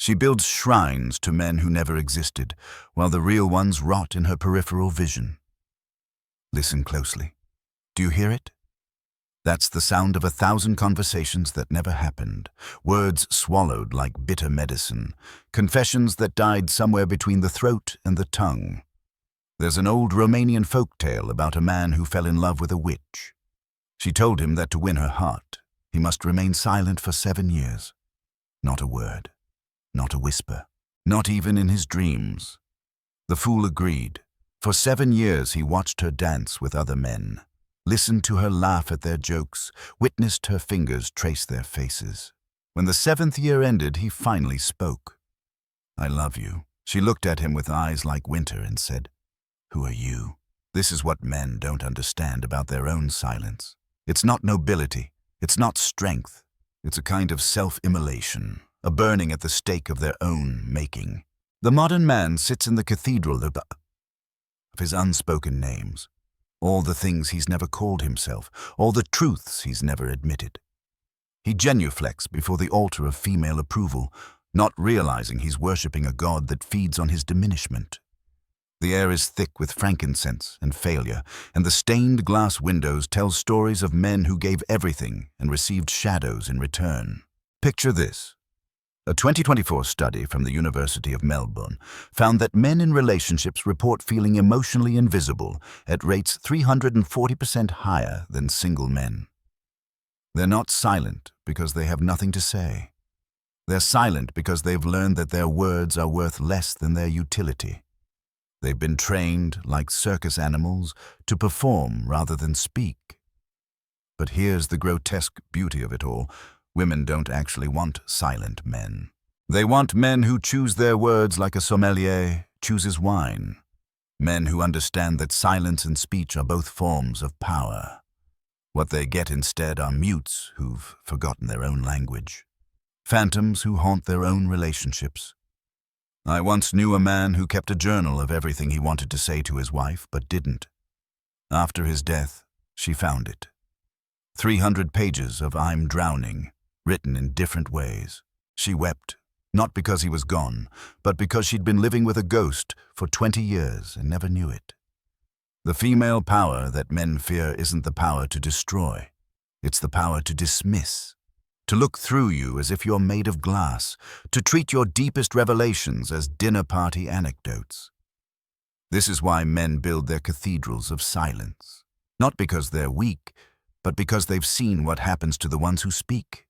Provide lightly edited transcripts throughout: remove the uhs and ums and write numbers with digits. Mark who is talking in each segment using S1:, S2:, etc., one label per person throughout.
S1: She builds shrines to men who never existed, while the real ones rot in her peripheral vision. Listen closely. Do you hear it? That's the sound of 1,000 conversations that never happened, words swallowed like bitter medicine, confessions that died somewhere between the throat and the tongue. There's an old Romanian folk tale about a man who fell in love with a witch. She told him that to win her heart, he must remain silent for 7 years. Not a word, not a whisper, not even in his dreams. The fool agreed. For 7 years he watched her dance with other men, listened to her laugh at their jokes, witnessed her fingers trace their faces. When the 7th year ended, he finally spoke. "I love you." She looked at him with eyes like winter and said, "Who are you?" This is what men don't understand about their own silence. It's not nobility. It's not strength. It's a kind of self-immolation, a burning at the stake of their own making. The modern man sits in the cathedral of his unspoken names, all the things he's never called himself, all the truths he's never admitted. He genuflects before the altar of female approval, not realizing he's worshipping a god that feeds on his diminishment. The air is thick with frankincense and failure, and the stained glass windows tell stories of men who gave everything and received shadows in return. Picture this. A 2024 study from the University of Melbourne found that men in relationships report feeling emotionally invisible at rates 340% higher than single men. They're not silent because they have nothing to say. They're silent because they've learned that their words are worth less than their utility. They've been trained, like circus animals, to perform rather than speak. But here's the grotesque beauty of it all. Women don't actually want silent men. They want men who choose their words like a sommelier chooses wine. Men who understand that silence and speech are both forms of power. What they get instead are mutes who've forgotten their own language. Phantoms who haunt their own relationships. I once knew a man who kept a journal of everything he wanted to say to his wife, but didn't. After his death, she found it. 300 pages of "I'm drowning," written in different ways. She wept, not because he was gone, but because she'd been living with a ghost for 20 years and never knew it. The female power that men fear isn't the power to destroy. It's the power to dismiss. To look through you as if you're made of glass, to treat your deepest revelations as dinner party anecdotes. This is why men build their cathedrals of silence. Not because they're weak, but because they've seen what happens to the ones who speak.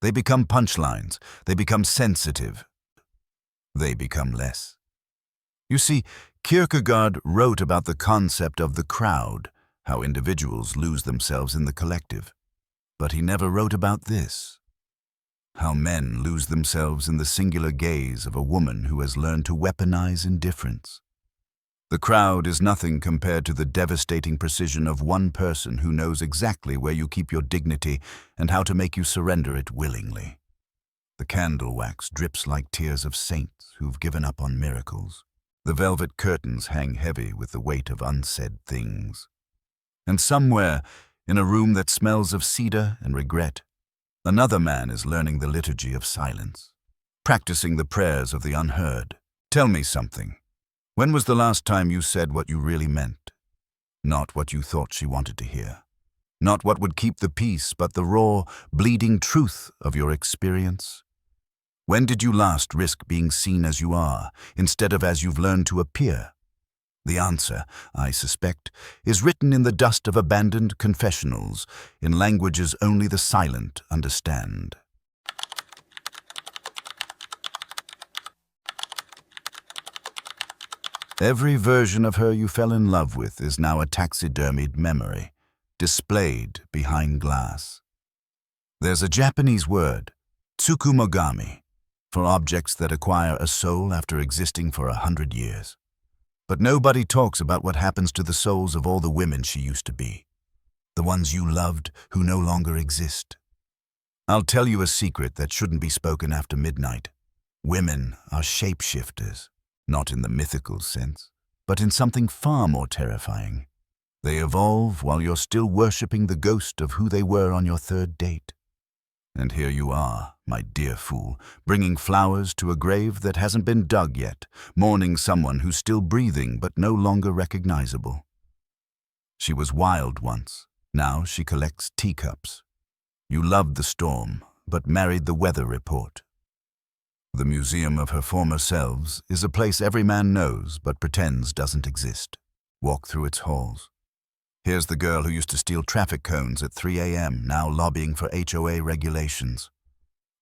S1: They become punchlines, they become sensitive, they become less. You see, Kierkegaard wrote about the concept of the crowd, how individuals lose themselves in the collective. But he never wrote about this. How men lose themselves in the singular gaze of a woman who has learned to weaponize indifference. The crowd is nothing compared to the devastating precision of one person who knows exactly where you keep your dignity and how to make you surrender it willingly. The candle wax drips like tears of saints who've given up on miracles. The velvet curtains hang heavy with the weight of unsaid things. And somewhere, in a room that smells of cedar and regret, another man is learning the liturgy of silence, practicing the prayers of the unheard. Tell me something. When was the last time you said what you really meant? Not what you thought she wanted to hear. Not what would keep the peace, but the raw, bleeding truth of your experience. When did you last risk being seen as you are, instead of as you've learned to appear? The answer, I suspect, is written in the dust of abandoned confessionals, in languages only the silent understand. Every version of her you fell in love with is now a taxidermied memory, displayed behind glass. There's a Japanese word, tsukumogami, for objects that acquire a soul after existing for 100 years. But nobody talks about what happens to the souls of all the women she used to be, the ones you loved who no longer exist. I'll tell you a secret that shouldn't be spoken after midnight. Women are shapeshifters, not in the mythical sense, but in something far more terrifying. They evolve while you're still worshipping the ghost of who they were on your third date. And here you are, my dear fool, bringing flowers to a grave that hasn't been dug yet, mourning someone who's still breathing but no longer recognizable. She was wild once. Now she collects teacups. You loved the storm, but married the weather report. The museum of her former selves is a place every man knows but pretends doesn't exist. Walk through its halls. Here's the girl who used to steal traffic cones at 3 a.m., now lobbying for HOA regulations.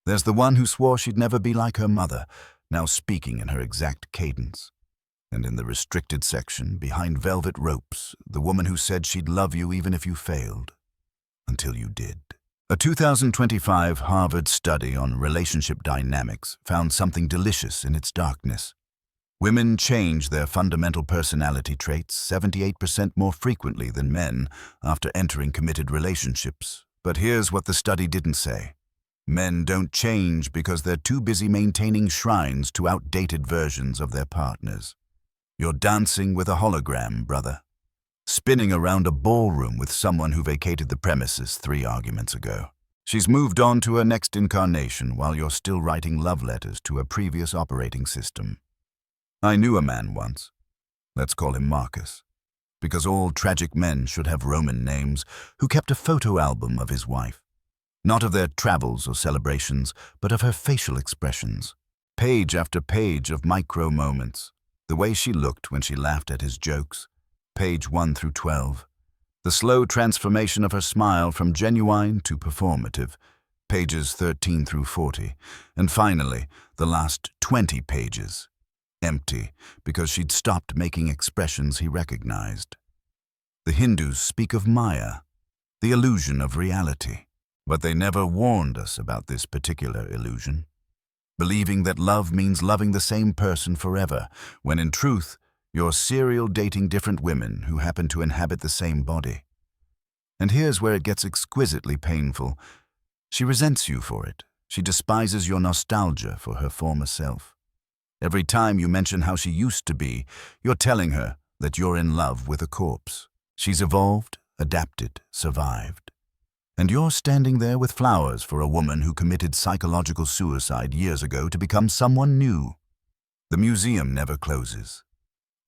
S1: There's the one who swore she'd never be like her mother, now speaking in her exact cadence. And in the restricted section, behind velvet ropes, the woman who said she'd love you even if you failed. Until you did. A 2025 Harvard study on relationship dynamics found something delicious in its darkness. Women change their fundamental personality traits 78% more frequently than men after entering committed relationships. But here's what the study didn't say. Men don't change because they're too busy maintaining shrines to outdated versions of their partners. You're dancing with a hologram, brother. Spinning around a ballroom with someone who vacated the premises 3 arguments ago. She's moved on to her next incarnation while you're still writing love letters to a previous operating system. I knew a man once. Let's call him Marcus. Because all tragic men should have Roman names, who kept a photo album of his wife. Not of their travels or celebrations, but of her facial expressions. Page after page of micro moments. The way she looked when she laughed at his jokes. Page 1 through 12. The slow transformation of her smile from genuine to performative. Pages 13 through 40. And finally, the last 20 pages. Empty, because she'd stopped making expressions he recognized. The Hindus speak of Maya, the illusion of reality. But they never warned us about this particular illusion. Believing that love means loving the same person forever, when in truth, you're serial dating different women who happen to inhabit the same body. And here's where it gets exquisitely painful. She resents you for it. She despises your nostalgia for her former self. Every time you mention how she used to be, you're telling her that you're in love with a corpse. She's evolved, adapted, survived. And you're standing there with flowers for a woman who committed psychological suicide years ago to become someone new. The museum never closes.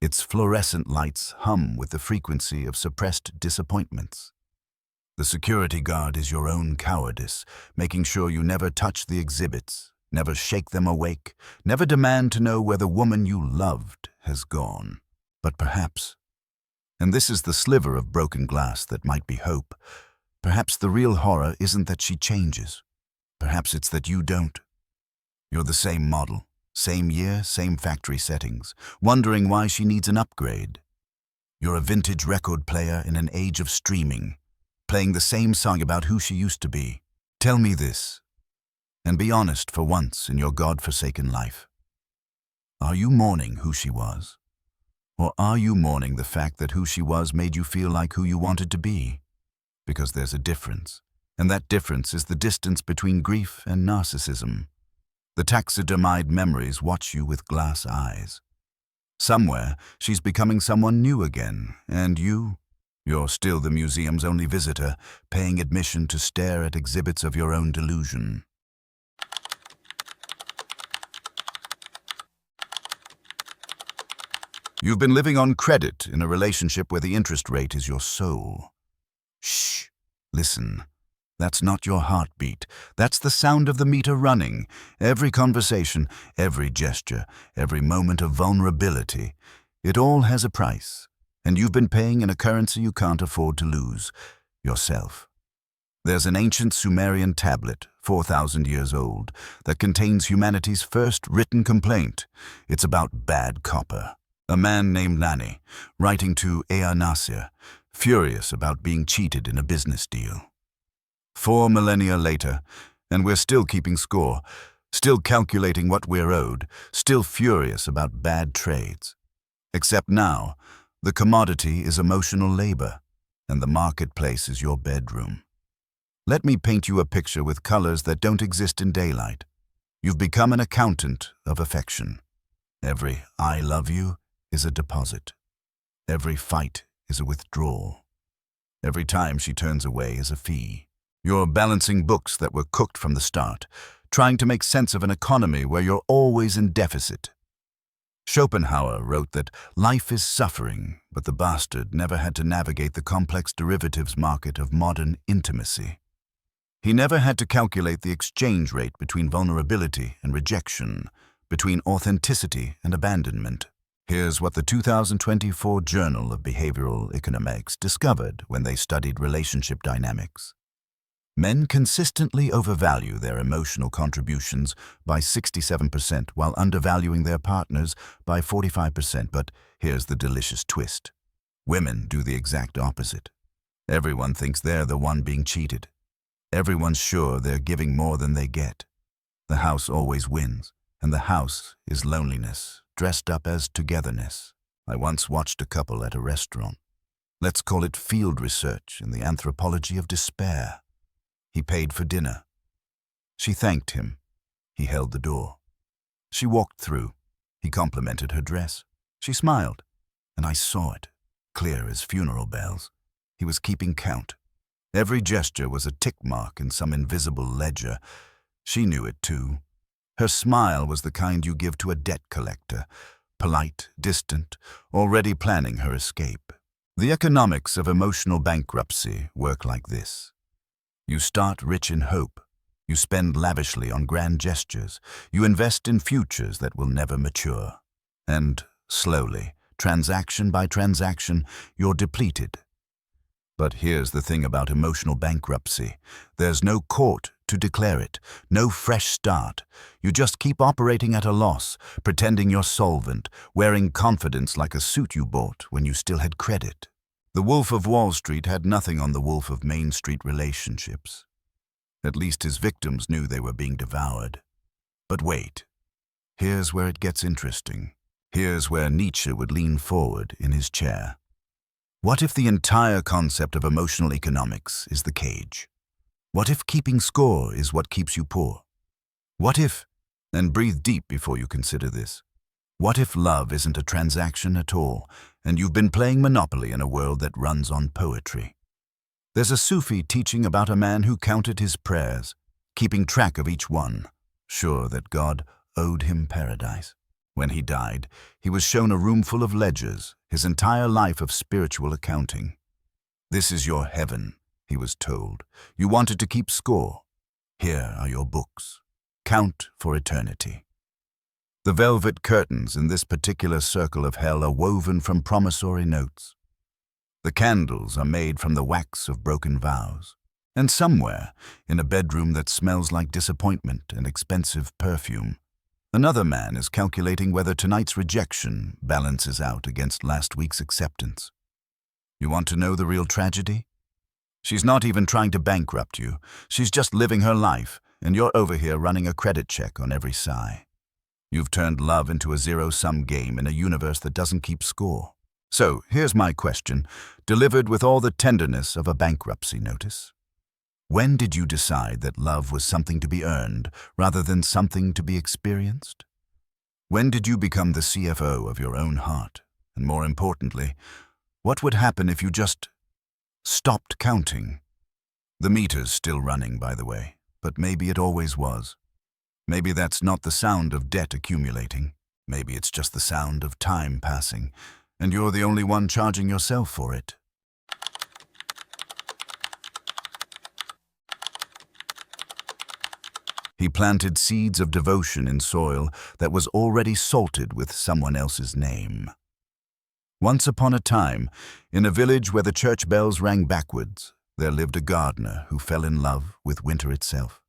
S1: Its fluorescent lights hum with the frequency of suppressed disappointments. The security guard is your own cowardice, making sure you never touch the exhibits. Never shake them awake, never demand to know where the woman you loved has gone. But perhaps, and this is the sliver of broken glass that might be hope, perhaps the real horror isn't that she changes. Perhaps it's that you don't. You're the same model, same year, same factory settings, wondering why she needs an upgrade. You're a vintage record player in an age of streaming, playing the same song about who she used to be. Tell me this. And be honest for once in your God-forsaken life. Are you mourning who she was? Or are you mourning the fact that who she was made you feel like who you wanted to be? Because there's a difference, and that difference is the distance between grief and narcissism. The taxidermied memories watch you with glass eyes. Somewhere, she's becoming someone new again, and you're still the museum's only visitor, paying admission to stare at exhibits of your own delusion. You've been living on credit in a relationship where the interest rate is your soul. Shh, listen. That's not your heartbeat. That's the sound of the meter running. Every conversation, every gesture, every moment of vulnerability. It all has a price, and you've been paying in a currency you can't afford to lose, yourself. There's an ancient Sumerian tablet, 4,000 years old, that contains humanity's first written complaint. It's about bad copper. A man named Nani, writing to Ea Nasir, furious about being cheated in a business deal. 4 millennia later, and we're still keeping score, still calculating what we're owed, still furious about bad trades. Except now, the commodity is emotional labor, and the marketplace is your bedroom. Let me paint you a picture with colors that don't exist in daylight. You've become an accountant of affection. Every "I love you" is a deposit. Every fight is a withdrawal. Every time she turns away is a fee. You're balancing books that were cooked from the start, trying to make sense of an economy where you're always in deficit. Schopenhauer wrote that life is suffering, but the bastard never had to navigate the complex derivatives market of modern intimacy. He never had to calculate the exchange rate between vulnerability and rejection, between authenticity and abandonment. Here's what the 2024 Journal of Behavioral Economics discovered when they studied relationship dynamics. Men consistently overvalue their emotional contributions by 67% while undervaluing their partners by 45%, but here's the delicious twist. Women do the exact opposite. Everyone thinks they're the one being cheated. Everyone's sure they're giving more than they get. The house always wins, and the house is loneliness, dressed up as togetherness. I once watched a couple at a restaurant. Let's call it field research in the anthropology of despair. He paid for dinner. She thanked him. He held the door. She walked through. He complimented her dress. She smiled, and I saw it, clear as funeral bells. He was keeping count. Every gesture was a tick mark in some invisible ledger. She knew it too. Her smile was the kind you give to a debt collector, polite, distant, already planning her escape. The economics of emotional bankruptcy work like this. You start rich in hope. You spend lavishly on grand gestures. You invest in futures that will never mature. And slowly, transaction by transaction, you're depleted. But here's the thing about emotional bankruptcy. There's no court to declare it, no fresh start. You just keep operating at a loss, pretending you're solvent, wearing confidence like a suit you bought when you still had credit. The Wolf of Wall Street had nothing on the Wolf of Main Street relationships. At least his victims knew they were being devoured. But wait. Here's where it gets interesting. Here's where Nietzsche would lean forward in his chair. What if the entire concept of emotional economics is the cage? What if keeping score is what keeps you poor? What if, and breathe deep before you consider this, what if love isn't a transaction at all, and you've been playing Monopoly in a world that runs on poetry? There's a Sufi teaching about a man who counted his prayers, keeping track of each one, sure that God owed him paradise. When he died, he was shown a room full of ledgers, his entire life of spiritual accounting. This is your heaven, he was told. You wanted to keep score. Here are your books. Count for eternity. The velvet curtains in this particular circle of hell are woven from promissory notes. The candles are made from the wax of broken vows. And somewhere, in a bedroom that smells like disappointment and expensive perfume, another man is calculating whether tonight's rejection balances out against last week's acceptance. You want to know the real tragedy? She's not even trying to bankrupt you. She's just living her life, and you're over here running a credit check on every sigh. You've turned love into a zero-sum game in a universe that doesn't keep score. So, here's my question, delivered with all the tenderness of a bankruptcy notice. When did you decide that love was something to be earned rather than something to be experienced? When did you become the CFO of your own heart? And more importantly, what would happen if you just stopped counting? The meter's still running, by the way, but maybe it always was. Maybe that's not the sound of debt accumulating. Maybe it's just the sound of time passing, and you're the only one charging yourself for it. He planted seeds of devotion in soil that was already salted with someone else's name. Once upon a time, in a village where the church bells rang backwards, there lived a gardener who fell in love with winter itself.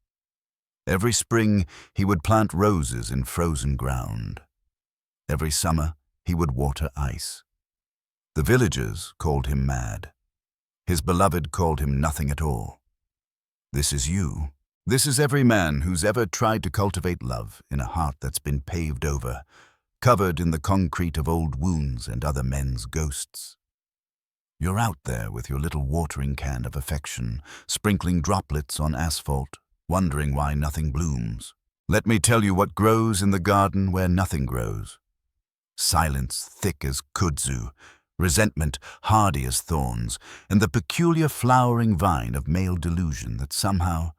S1: Every spring, he would plant roses in frozen ground. Every summer, he would water ice. The villagers called him mad. His beloved called him nothing at all. This is you. This is every man who's ever tried to cultivate love in a heart that's been paved over, covered in the concrete of old wounds and other men's ghosts. You're out there with your little watering can of affection, sprinkling droplets on asphalt, wondering why nothing blooms. Let me tell you what grows in the garden where nothing grows. Silence thick as kudzu, resentment hardy as thorns, and the peculiar flowering vine of male delusion that somehow,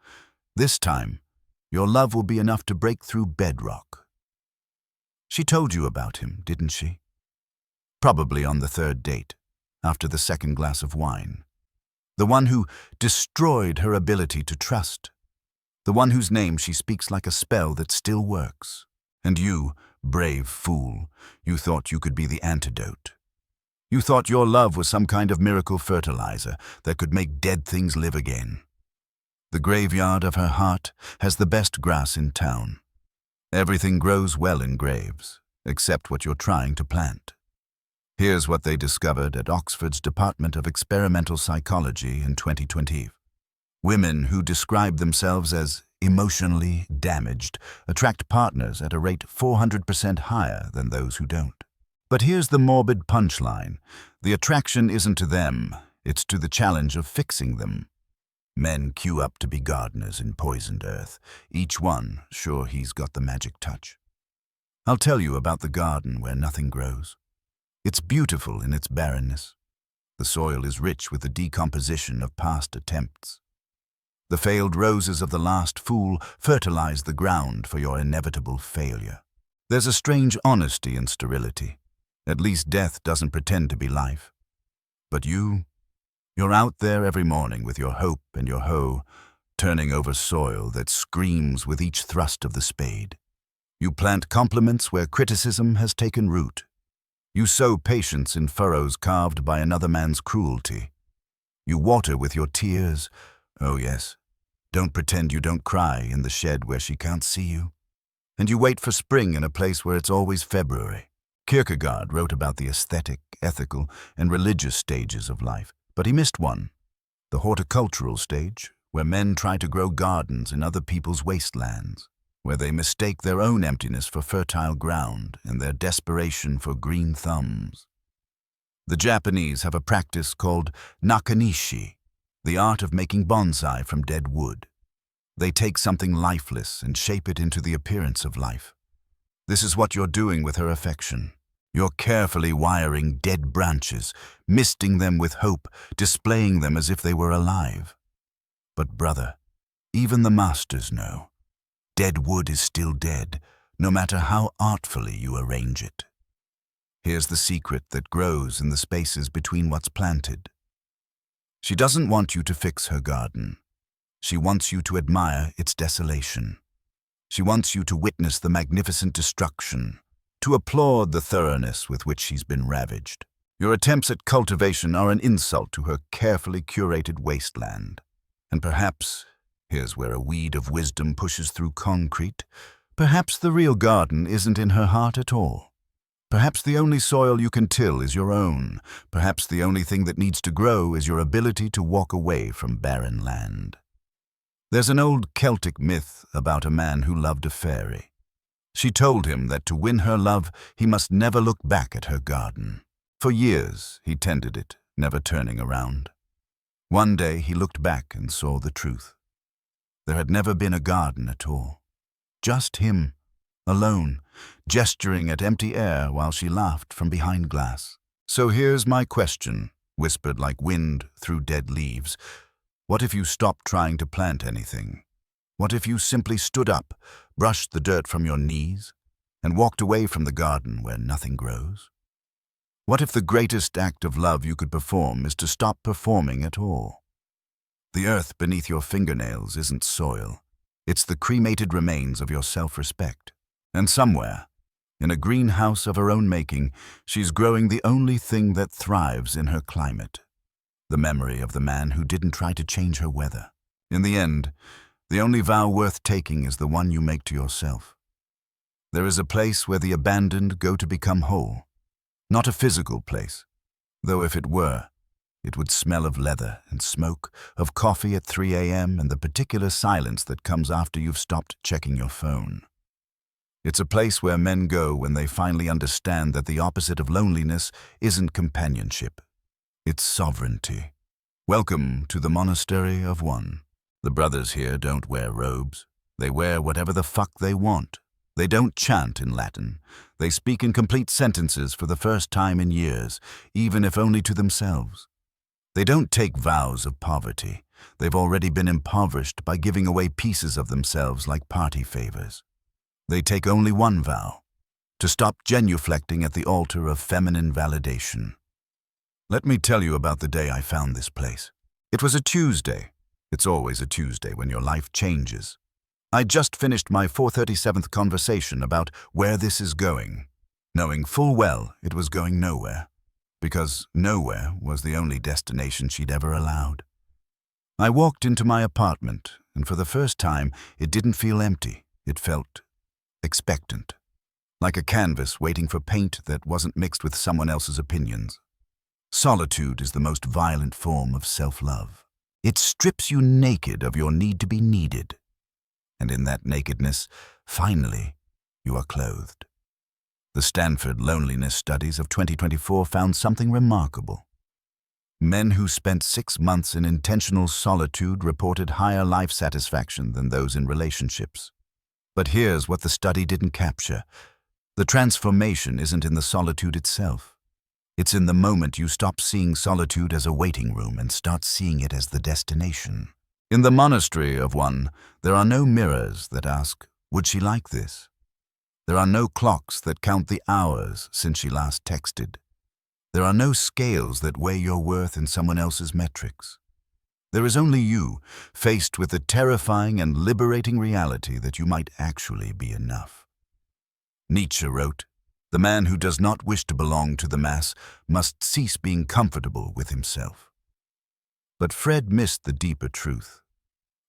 S1: this time, your love will be enough to break through bedrock. She told you about him, didn't she? Probably on the third date, after the second glass of wine. The one who destroyed her ability to trust. The one whose name she speaks like a spell that still works. And you, brave fool, you thought you could be the antidote. You thought your love was some kind of miracle fertilizer that could make dead things live again. The graveyard of her heart has the best grass in town. Everything grows well in graves, except what you're trying to plant. Here's what they discovered at Oxford's Department of Experimental Psychology in 2020. Women who describe themselves as emotionally damaged attract partners at a rate 400% higher than those who don't. But here's the morbid punchline. The attraction isn't to them, it's to the challenge of fixing them. Men queue up to be gardeners in poisoned earth, each one sure he's got the magic touch. I'll tell you about the garden where nothing grows. It's beautiful in its barrenness. The soil is rich with the decomposition of past attempts. The failed roses of the last fool fertilize the ground for your inevitable failure. There's a strange honesty in sterility. At least death doesn't pretend to be life. But you're out there every morning with your hope and your hoe, turning over soil that screams with each thrust of the spade. You plant compliments where criticism has taken root. You sow patience in furrows carved by another man's cruelty. You water with your tears. Oh yes, don't pretend you don't cry in the shed where she can't see you. And you wait for spring in a place where it's always February. Kierkegaard wrote about the aesthetic, ethical, and religious stages of life, but he missed one, the horticultural stage, where men try to grow gardens in other people's wastelands, where they mistake their own emptiness for fertile ground and their desperation for green thumbs. The Japanese have a practice called nakanishi, the art of making bonsai from dead wood. They take something lifeless and shape it into the appearance of life. This is what you're doing with her affection. You're carefully wiring dead branches, misting them with hope, displaying them as if they were alive. But brother, even the masters know, dead wood is still dead, no matter how artfully you arrange it. Here's the secret that grows in the spaces between what's planted. She doesn't want you to fix her garden. She wants you to admire its desolation. She wants you to witness the magnificent destruction, to applaud the thoroughness with which she's been ravaged. Your attempts at cultivation are an insult to her carefully curated wasteland. And perhaps, here's where a weed of wisdom pushes through concrete, perhaps the real garden isn't in her heart at all. Perhaps the only soil you can till is your own. Perhaps the only thing that needs to grow is your ability to walk away from barren land. There's an old Celtic myth about a man who loved a fairy. She told him that to win her love, he must never look back at her garden. For years, he tended it, never turning around. One day, he looked back and saw the truth. There had never been a garden at all. Just him, alone, gesturing at empty air while she laughed from behind glass. So here's my question, whispered like wind through dead leaves. What if you stopped trying to plant anything? What if you simply stood up, brushed the dirt from your knees, and walked away from the garden where nothing grows? What if the greatest act of love you could perform is to stop performing at all? The earth beneath your fingernails isn't soil. It's the cremated remains of your self-respect. And somewhere, in a greenhouse of her own making, she's growing the only thing that thrives in her climate. The memory of the man who didn't try to change her weather. In the end, the only vow worth taking is the one you make to yourself. There is a place where the abandoned go to become whole. Not a physical place, though if it were, it would smell of leather and smoke, of coffee at 3 a.m. and the particular silence that comes after you've stopped checking your phone. It's a place where men go when they finally understand that the opposite of loneliness isn't companionship. It's sovereignty. Welcome to the monastery of one. The brothers here don't wear robes. They wear whatever the fuck they want. They don't chant in Latin. They speak in complete sentences for the first time in years, even if only to themselves. They don't take vows of poverty. They've already been impoverished by giving away pieces of themselves like party favors. They take only one vow: to stop genuflecting at the altar of feminine validation. Let me tell you about the day I found this place. It was a Tuesday. It's always a Tuesday when your life changes. I'd just finished my 437th conversation about where this is going, knowing full well it was going nowhere, because nowhere was the only destination she'd ever allowed. I walked into my apartment, and for the first time, it didn't feel empty. It felt expectant, like a canvas waiting for paint that wasn't mixed with someone else's opinions. Solitude is the most violent form of self-love. It strips you naked of your need to be needed. And in that nakedness, finally, you are clothed. The Stanford Loneliness Studies of 2024 found something remarkable. Men who spent 6 months in intentional solitude reported higher life satisfaction than those in relationships. But here's what the study didn't capture. The transformation isn't in the solitude itself. It's in the moment you stop seeing solitude as a waiting room and start seeing it as the destination. In the monastery of one, there are no mirrors that ask, would she like this? There are no clocks that count the hours since she last texted. There are no scales that weigh your worth in someone else's metrics. There is only you, faced with the terrifying and liberating reality that you might actually be enough. Nietzsche wrote, "The man who does not wish to belong to the mass must cease being comfortable with himself." But Fred missed the deeper truth.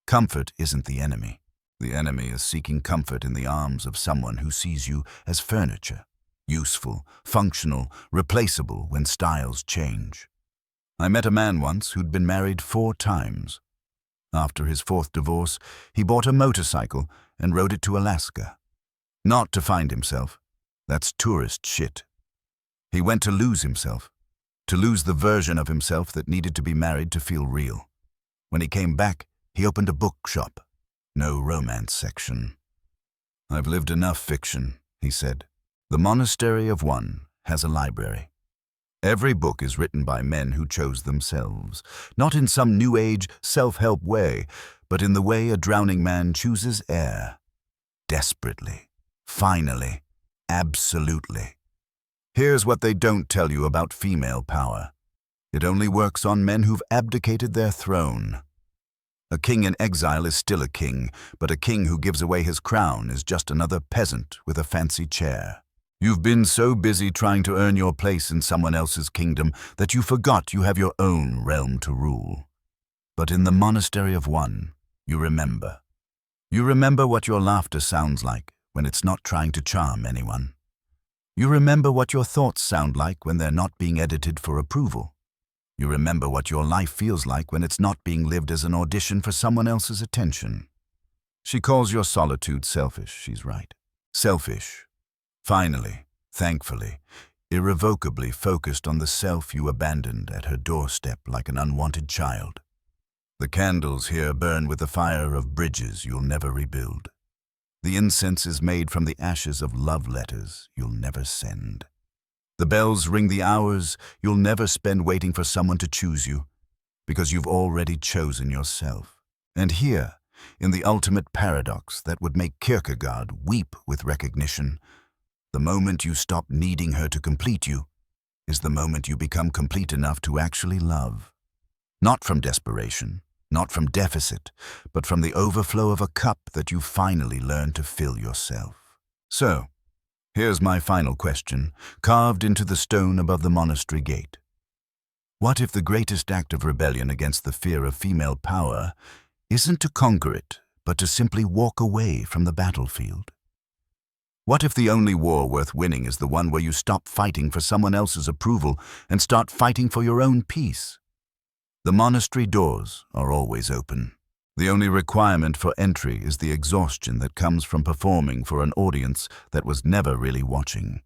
S1: Comfort isn't the enemy. The enemy is seeking comfort in the arms of someone who sees you as furniture, useful, functional, replaceable when styles change. I met a man once who'd been married 4 times. After his 4th divorce, he bought a motorcycle and rode it to Alaska. Not to find himself. That's tourist shit. He went to lose himself, to lose the version of himself that needed to be married to feel real. When he came back, he opened a bookshop. No romance section. "I've lived enough fiction," he said. "The monastery of one has a library. Every book is written by men who chose themselves, not in some new age self-help way, but in the way a drowning man chooses air. Desperately. Finally. Absolutely. Here's what they don't tell you about female power. It only works on men who've abdicated their throne. A king in exile is still a king, but a king who gives away his crown is just another peasant with a fancy chair. You've been so busy trying to earn your place in someone else's kingdom that you forgot you have your own realm to rule. But in the monastery of one, you remember. You remember what your laughter sounds like when it's not trying to charm anyone. You remember what your thoughts sound like when they're not being edited for approval. You remember what your life feels like when it's not being lived as an audition for someone else's attention. She calls your solitude selfish, she's right. Selfish. Finally, thankfully, irrevocably focused on the self you abandoned at her doorstep like an unwanted child. The candles here burn with the fire of bridges you'll never rebuild. The incense is made from the ashes of love letters you'll never send. The bells ring the hours you'll never spend waiting for someone to choose you, because you've already chosen yourself. And here, in the ultimate paradox that would make Kierkegaard weep with recognition, the moment you stop needing her to complete you is the moment you become complete enough to actually love. Not from desperation, not from deficit, but from the overflow of a cup that you finally learn to fill yourself. So, here's my final question, carved into the stone above the monastery gate. What if the greatest act of rebellion against the fear of female power isn't to conquer it, but to simply walk away from the battlefield? What if the only war worth winning is the one where you stop fighting for someone else's approval and start fighting for your own peace? The monastery doors are always open. The only requirement for entry is the exhaustion that comes from performing for an audience that was never really watching.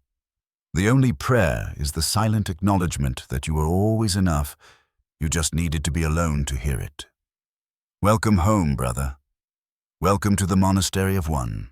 S1: The only prayer is the silent acknowledgement that you were always enough, you just needed to be alone to hear it. Welcome home, brother. Welcome to the monastery of one.